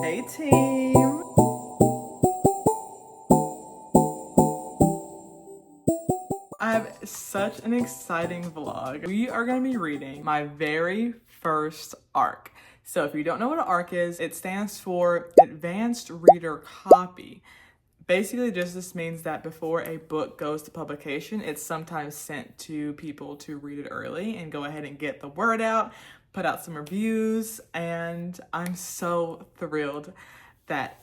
Hey team! I have such an exciting vlog. We are going to be reading my very first ARC. So if you don't know what an ARC is, it stands for Advanced Reader Copy. Basically, just this means that before a book goes to publication, it's sometimes sent to people to read it early and go ahead and get the word out, put out some reviews, and I'm so thrilled that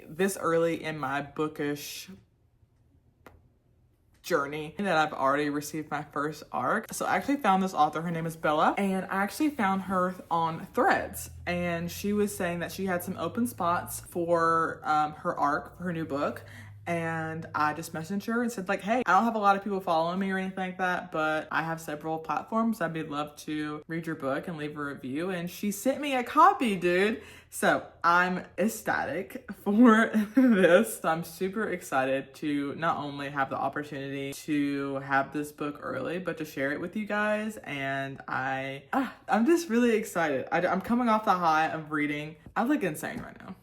this early in my bookish journey, that I've already received my first ARC. So I actually found this author, her name is Bella, and I actually found her on Threads, and she was saying that she had some open spots for her ARC, for her new book. And I just messaged her and said like, hey, I don't have a lot of people following me or anything like that, but I have several platforms. I'd be love to read your book and leave a review. And she sent me a copy, dude. So I'm ecstatic for this. I'm super excited to not only have the opportunity to have this book early, but to share it with you guys. And I'm just really excited. I'm coming off the high of reading. I look insane right now.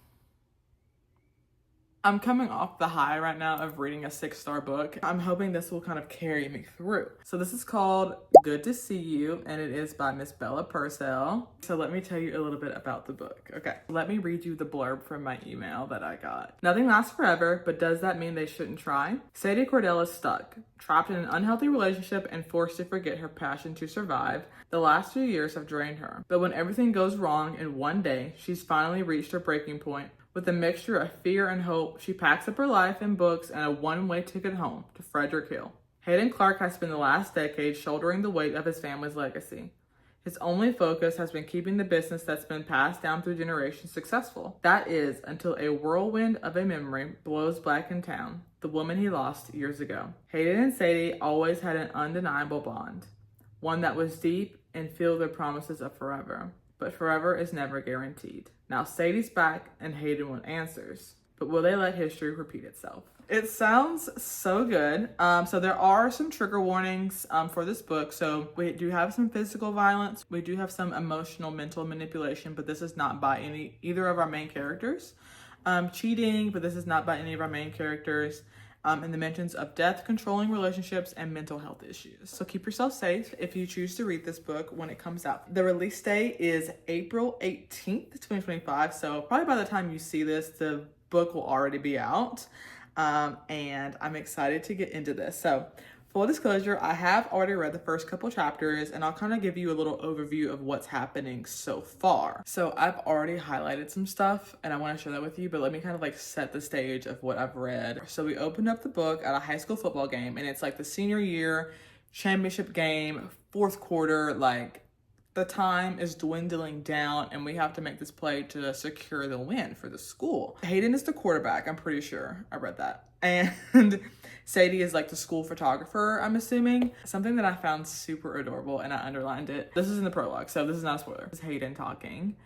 I'm coming off the high right now of reading a 6-star book. I'm hoping this will kind of carry me through. So this is called Good to See You, and it is by Miss Bella Pursell. So let me tell you a little bit about the book. Okay, let me read you the blurb from my email that I got. Nothing lasts forever, but does that mean they shouldn't try? Sadie Cordell is stuck, trapped in an unhealthy relationship and forced to forget her passion to survive. The last few years have drained her. But when everything goes wrong in one day, she's finally reached her breaking point. With a mixture of fear and hope, she packs up her life and books and a one-way ticket home to Frederick Hill. Hayden Clark has spent the last decade shouldering the weight of his family's legacy. His only focus has been keeping the business that's been passed down through generations successful. That is, until a whirlwind of a memory blows back in town, the woman he lost years ago. Hayden and Sadie always had an undeniable bond, one that was deep and filled with promises of forever. But forever is never guaranteed. Now Sadie's back and Hayden wants answers, but will they let history repeat itself? It sounds so good. So there are some trigger warnings for this book. So we do have some physical violence. We do have some emotional, mental manipulation, but this is not by either of our main characters. Cheating, but this is not by any of our main characters. And the mentions of death, controlling relationships, and mental health issues. So keep yourself safe if you choose to read this book when it comes out. The release date is April 18th, 2025. So probably by the time you see this, the book will already be out. And I'm excited to get into this. So full disclosure, I have already read the first couple chapters, and I'll kind of give you a little overview of what's happening so far. So I've already highlighted some stuff and I want to share that with you, but let me kind of like set the stage of what I've read. So we opened up the book at a high school football game, and it's like the senior year championship game, fourth quarter, like the time is dwindling down and we have to make this play to secure the win for the school. Hayden is the quarterback, I'm pretty sure. I read that. And Sadie is like the school photographer, I'm assuming. Something that I found super adorable, and I underlined it. This is in the prologue, so this is not a spoiler. This is Hayden talking.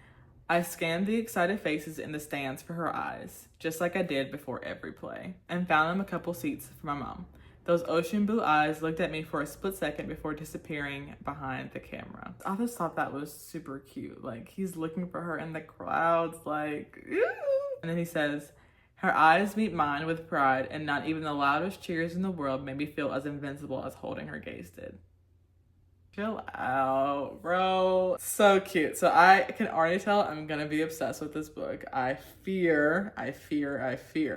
I scanned the excited faces in the stands for her eyes, just like I did before every play, and found them a couple seats for my mom. Those ocean blue eyes looked at me for a split second before disappearing behind the camera. I just thought that was super cute. Like, he's looking for her in the crowds, like, ooh. And then he says, her eyes meet mine with pride, and not even the loudest cheers in the world made me feel as invincible as holding her gaze did. Chill out, bro. So cute. So I can already tell I'm gonna be obsessed with this book. I fear.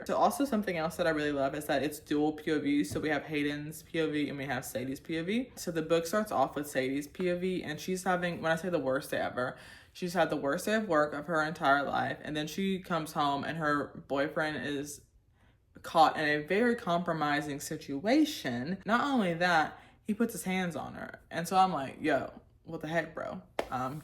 So also something else that I really love is that it's dual POV. So we have Hayden's POV and we have Sadie's POV. So the book starts off with Sadie's POV, and she's having, when I say the worst day ever, she's had the worst day of work of her entire life. And then she comes home and her boyfriend is caught in a very compromising situation. Not only that, he puts his hands on her. And so I'm like, yo, what the heck, bro?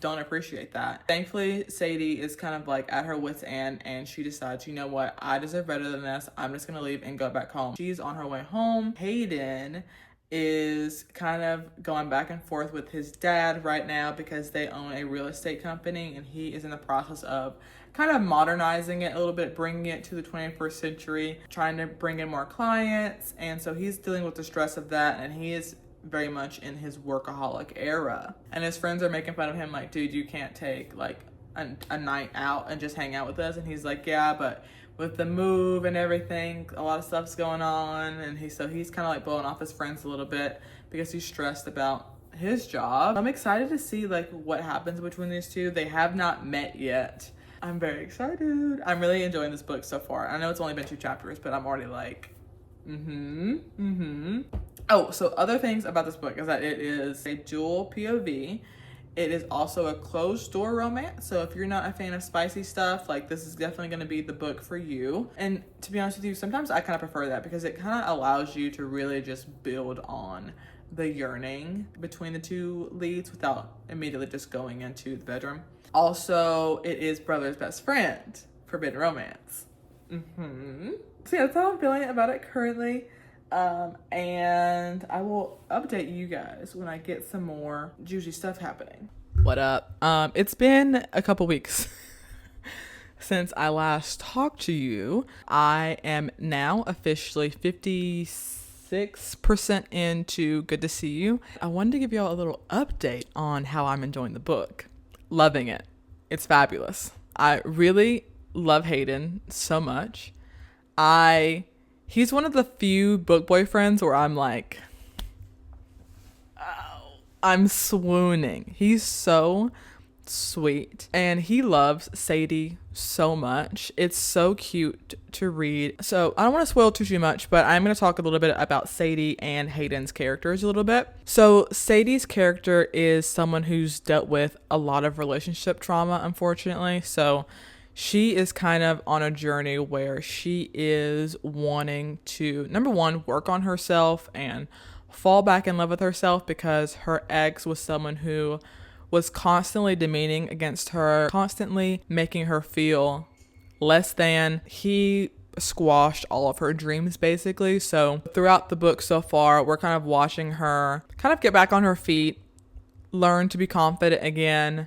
Don't appreciate that. Thankfully, Sadie is kind of like at her wit's end, and she decides, you know what? I deserve better than this. I'm just gonna leave and go back home. She's on her way home. Hayden is kind of going back and forth with his dad right now because they own a real estate company, and he is in the process of kind of modernizing it a little bit, bringing it to the 21st century, trying to bring in more clients. And so he's dealing with the stress of that, and he is very much in his workaholic era. And his friends are making fun of him like, dude, you can't take like a night out and just hang out with us. And he's like, yeah, but with the move and everything, a lot of stuff's going on. And he's kind of like blowing off his friends a little bit because he's stressed about his job. I'm excited to see like what happens between these two. They have not met yet. I'm very excited. I'm really enjoying this book so far. I know it's only been 2 chapters, but I'm already like, Oh, so other things about this book is that it is a dual POV. It is also a closed door romance. So if you're not a fan of spicy stuff, like this is definitely going to be the book for you. And to be honest with you, sometimes I kind of prefer that because it kind of allows you to really just build on the yearning between the two leads without immediately just going into the bedroom. Also, it is brother's best friend, forbidden romance. So yeah, that's how I'm feeling about it currently. And I will update you guys when I get some more juicy stuff happening. What up? It's been a couple weeks since I last talked to you. I am now officially 56% into Good to See You. I wanted to give y'all a little update on how I'm enjoying the book. Loving it. It's fabulous. I really love Hayden so much. He's one of the few book boyfriends where I'm like, oh, I'm swooning. He's so sweet. And he loves Sadie so much. It's so cute to read. So I don't want to spoil too much, but I'm going to talk a little bit about Sadie and Hayden's characters a little bit. So Sadie's character is someone who's dealt with a lot of relationship trauma, unfortunately. So she is kind of on a journey where she is wanting to, number one, work on herself and fall back in love with herself because her ex was someone who was constantly demeaning against her, constantly making her feel less than. He squashed all of her dreams, basically. So throughout the book so far, we're kind of watching her kind of get back on her feet, learn to be confident again.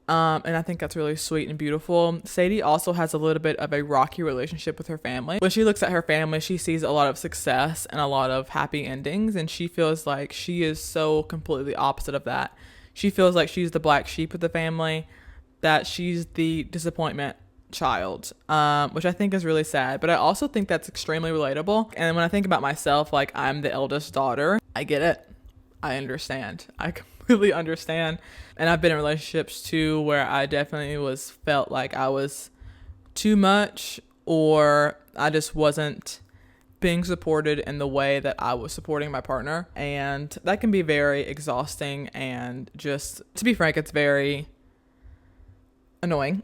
And I think that's really sweet and beautiful. Sadie also has a little bit of a rocky relationship with her family. When she looks at her family, she sees a lot of success and a lot of happy endings, and she feels like she is so completely opposite of that. She feels like she's the black sheep of the family, that she's the disappointment child, which I think is really sad. But I also think that's extremely relatable. And when I think about myself, like I'm the eldest daughter, I get it. I understand. I completely understand. And I've been in relationships too where I definitely felt like I was too much, or I just wasn't being supported in the way that I was supporting my partner. And that can be very exhausting, and just to be frank, it's very annoying.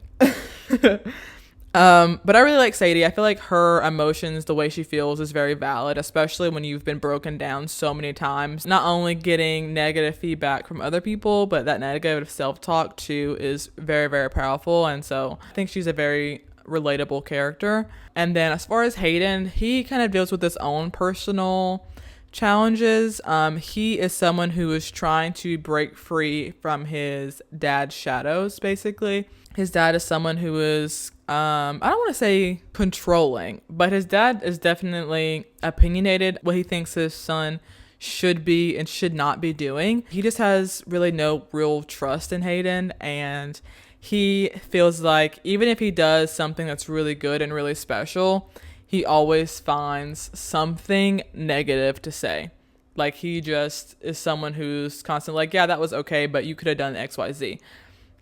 But I really like Sadie. I feel like her emotions, the way she feels, is very valid, especially when you've been broken down so many times. Not only getting negative feedback from other people, but that negative self-talk too is very, very powerful. And so I think she's a very relatable character. And then as far as Hayden, he kind of deals with his own personal challenges. He is someone who is trying to break free from his dad's shadows, basically. His dad is someone who is, I don't want to say controlling, but his dad is definitely opinionated what he thinks his son should be and should not be doing. He just has really no real trust in Hayden, and he feels like even if he does something that's really good and really special, he always finds something negative to say. Like he just is someone who's constantly like, yeah, that was okay, but you could have done XYZ.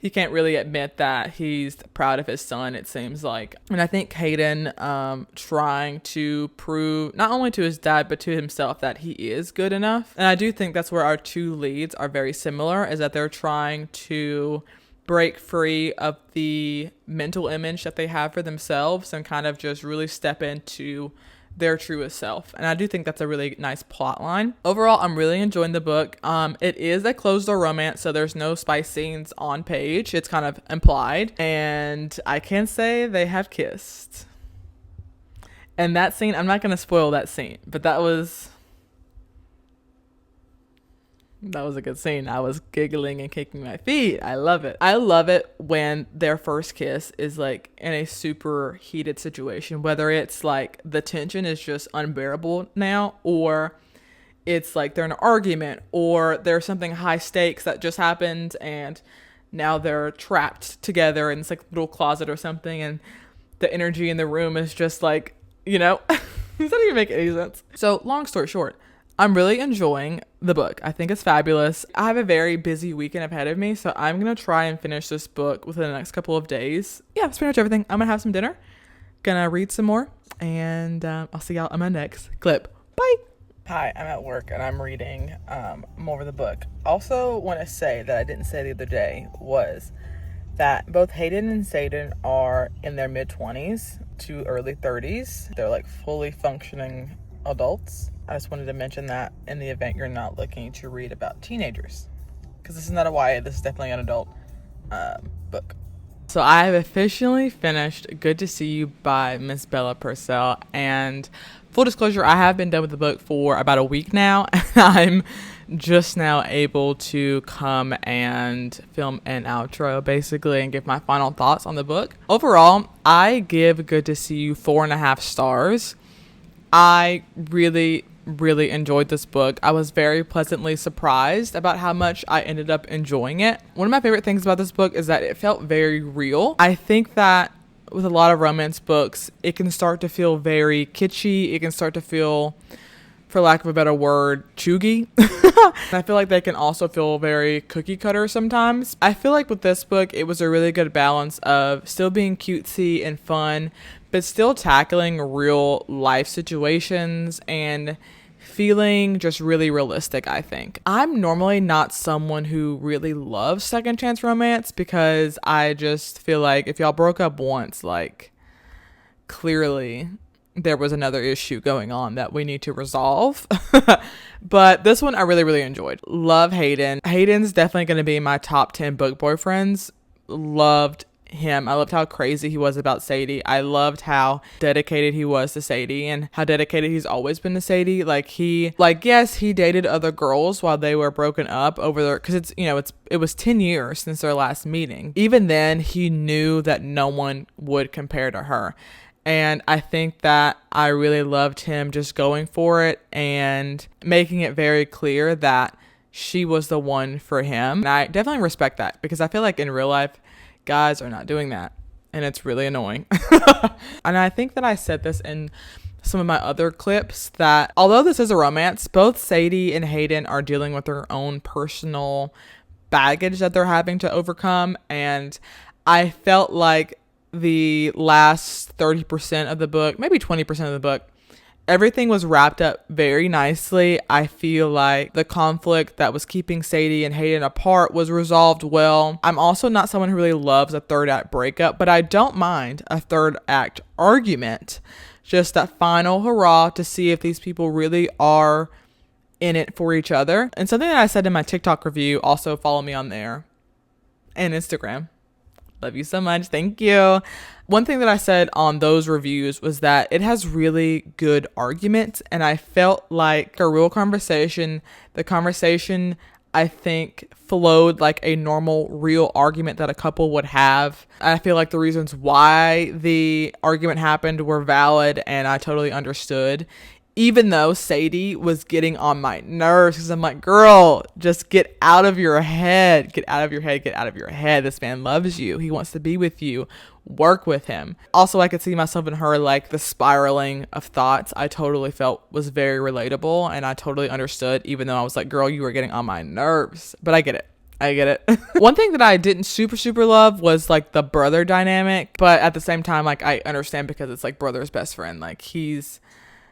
He can't really admit that he's proud of his son, it seems like. And I think Hayden trying to prove not only to his dad, but to himself that he is good enough. And I do think that's where our two leads are very similar, is that they're trying to break free of the mental image that they have for themselves and kind of just really step into their truest self. And I do think that's a really nice plot line. Overall, I'm really enjoying the book. It is a closed door romance, so there's no spice scenes on page. It's kind of implied. And I can say they have kissed. And that scene, I'm not going to spoil that scene, but that was a good scene. I was giggling and kicking my feet. I love it. I love it when their first kiss is like in a super heated situation, whether it's like the tension is just unbearable now, or it's like they're in an argument, or there's something high stakes that just happened and now they're trapped together in this like little closet or something, and the energy in the room is just like, does that even make any sense? So long story short, I'm really enjoying the book. I think it's fabulous. I have a very busy weekend ahead of me, so I'm going to try and finish this book within the next couple of days. Yeah, that's pretty much everything. I'm going to have some dinner, gonna read some more, and I'll see y'all on my next clip. Bye! Hi, I'm at work and I'm reading more of the book. Also want to say that I didn't say the other day was that both Hayden and Sadie are in their mid-20s to early 30s. They're like fully functioning adults. I just wanted to mention that in the event you're not looking to read about teenagers, because this is not a YA, this is definitely an adult book. So I have officially finished Good to See You by Miss Bella Pursell, and full disclosure, I have been done with the book for about a week now, and I'm just now able to come and film an outro basically and give my final thoughts on the book. Overall, I give Good to See You 4.5 stars. I really enjoyed this book. I was very pleasantly surprised about how much I ended up enjoying it. One of my favorite things about this book is that it felt very real. I think that with a lot of romance books, it can start to feel very kitschy. It can start to feel, for lack of a better word, chuggy. I feel like they can also feel very cookie cutter sometimes. I feel like with this book, it was a really good balance of still being cutesy and fun, but still tackling real life situations and feeling just really realistic, I think. I'm normally not someone who really loves second chance romance, because I just feel like if y'all broke up once, like, clearly there was another issue going on that we need to resolve. But this one I really enjoyed. Love Hayden. Hayden's definitely going to be in my top 10 book boyfriends. Loved him. I loved how crazy he was about Sadie. I loved how dedicated he was to Sadie and how dedicated he's always been to Sadie. Yes, he dated other girls while they were broken up over there, because it was 10 years since their last meeting. Even then, he knew that no one would compare to her. And I think that I really loved him just going for it and making it very clear that she was the one for him. And I definitely respect that, because I feel like in real life, guys are not doing that, and it's really annoying. And I think that I said this in some of my other clips, that although this is a romance, both Sadie and Hayden are dealing with their own personal baggage that they're having to overcome. And I felt like the last 30% of the book, maybe 20% of the book, everything was wrapped up very nicely. I feel like the conflict that was keeping Sadie and Hayden apart was resolved well. I'm also not someone who really loves a third act breakup, but I don't mind a third act argument. Just that final hurrah to see if these people really are in it for each other. And something that I said in my TikTok review, also follow me on there, and Instagram. Love you so much. Thank you. One thing that I said on those reviews was that it has really good arguments, and I felt like a real conversation. The conversation, I think, flowed like a normal, real argument that a couple would have. I feel like the reasons why the argument happened were valid, and I totally understood. Even though Sadie was getting on my nerves, because I'm like, girl, just get out of your head. Get out of your head. Get out of your head. This man loves you. He wants to be with you. Work with him. Also, I could see myself in her, like the spiraling of thoughts. I totally felt was very relatable, and I totally understood, even though I was like, girl, you were getting on my nerves. But I get it. I get it. One thing that I didn't super love was like the brother dynamic. But at the same time, like, I understand, because it's like brother's best friend. Like,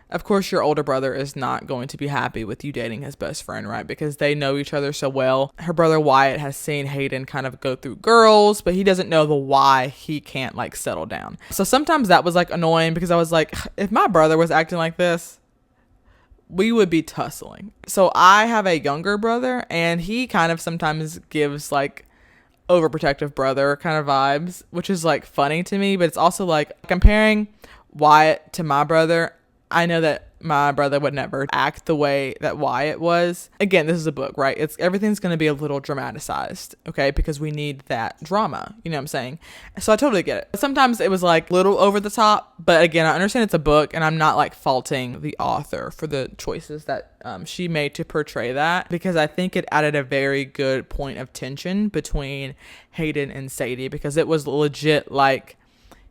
of course, your older brother is not going to be happy with you dating his best friend, right? Because they know each other so well. Her brother Wyatt has seen Hayden kind of go through girls, but he doesn't know the why he can't like settle down. So sometimes that was like annoying, because I was like, if my brother was acting like this, we would be tussling. So I have a younger brother, and he kind of sometimes gives like overprotective brother kind of vibes, which is like funny to me, but it's also like comparing Wyatt to my brother. I know that my brother would never act the way that Wyatt was. Again, this is a book, right? Everything's going to be a little dramatized, okay? Because we need that drama, you know what I'm saying? So I totally get it. Sometimes it was like little over the top, but again, I understand it's a book, and I'm not like faulting the author for the choices that she made to portray that, because I think it added a very good point of tension between Hayden and Sadie, because it was legit like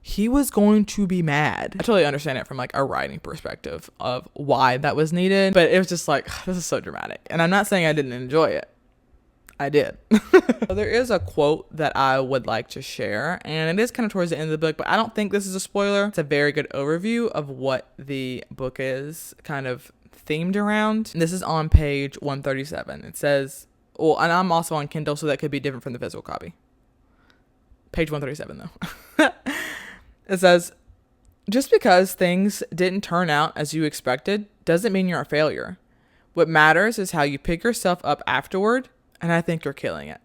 he was going to be mad. I totally understand it from like a writing perspective of why that was needed, but it was just like, this is so dramatic. And I'm not saying I didn't enjoy it. I did. There is a quote that I would like to share, and it is kind of towards the end of the book, but I don't think this is a spoiler. It's a very good overview of what the book is kind of themed around. And this is on page 137. It says, well, and I'm also on Kindle, so that could be different from the physical copy. Page 137 though. It says, just because things didn't turn out as you expected doesn't mean you're a failure. What matters is how you pick yourself up afterward, and I think you're killing it.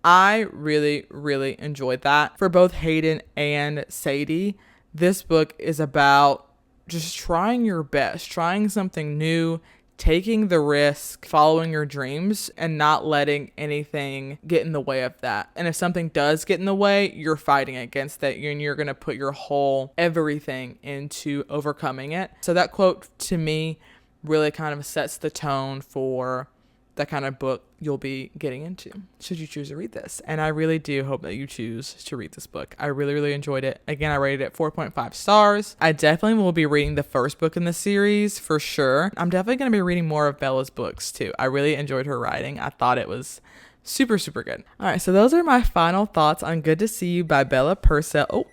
I really, really enjoyed that. For both Hayden and Sadie, this book is about just trying your best, trying something new, taking the risk, following your dreams, and not letting anything get in the way of that. And if something does get in the way, you're fighting against it, and you're going to put your whole everything into overcoming it. So that quote to me really kind of sets the tone for the kind of book you'll be getting into should you choose to read this. And I really do hope that you choose to read this book. I really, really enjoyed it. Again, I rated it 4.5 stars. I definitely will be reading the first book in the series for sure. I'm definitely going to be reading more of Bella's books too. I really enjoyed her writing. I thought it was super, super good. All right, so those are my final thoughts on Good to See You by Bella Pursell. Oh,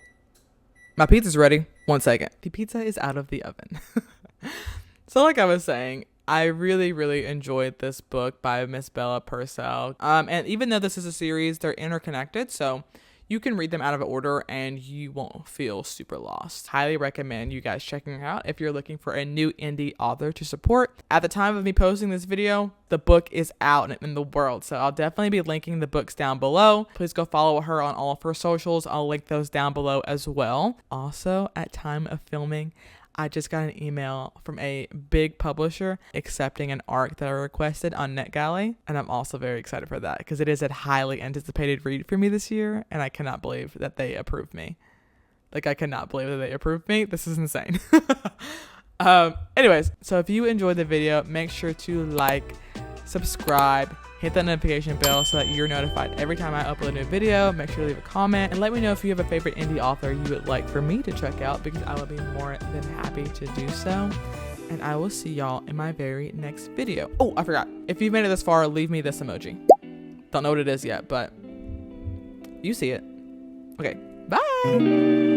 my pizza's ready. 1 second. The pizza is out of the oven. So like I was saying, I really, really enjoyed this book by Miss Bella Pursell. And even though this is a series, they're interconnected, so you can read them out of order and you won't feel super lost. Highly recommend you guys checking it out if you're looking for a new indie author to support. At the time of me posting this video, the book is out and in the world, so I'll definitely be linking the books down below. Please go follow her on all of her socials. I'll link those down below as well. Also, at time of filming, I just got an email from a big publisher accepting an ARC that I requested on NetGalley, and I'm also very excited for that because it is a highly anticipated read for me this year, and I cannot believe that they approved me. Like, I cannot believe that they approved me. This is insane. Anyways, so if you enjoyed the video, make sure to like, subscribe, hit that notification bell so that you're notified every time I upload a new video. Make sure to leave a comment and let me know if you have a favorite indie author you would like for me to check out, because I will be more than happy to do so. And I will see y'all in my very next video. Oh, I forgot. If you've made it this far, leave me this emoji. Don't know what it is yet, but you see it. Okay, bye.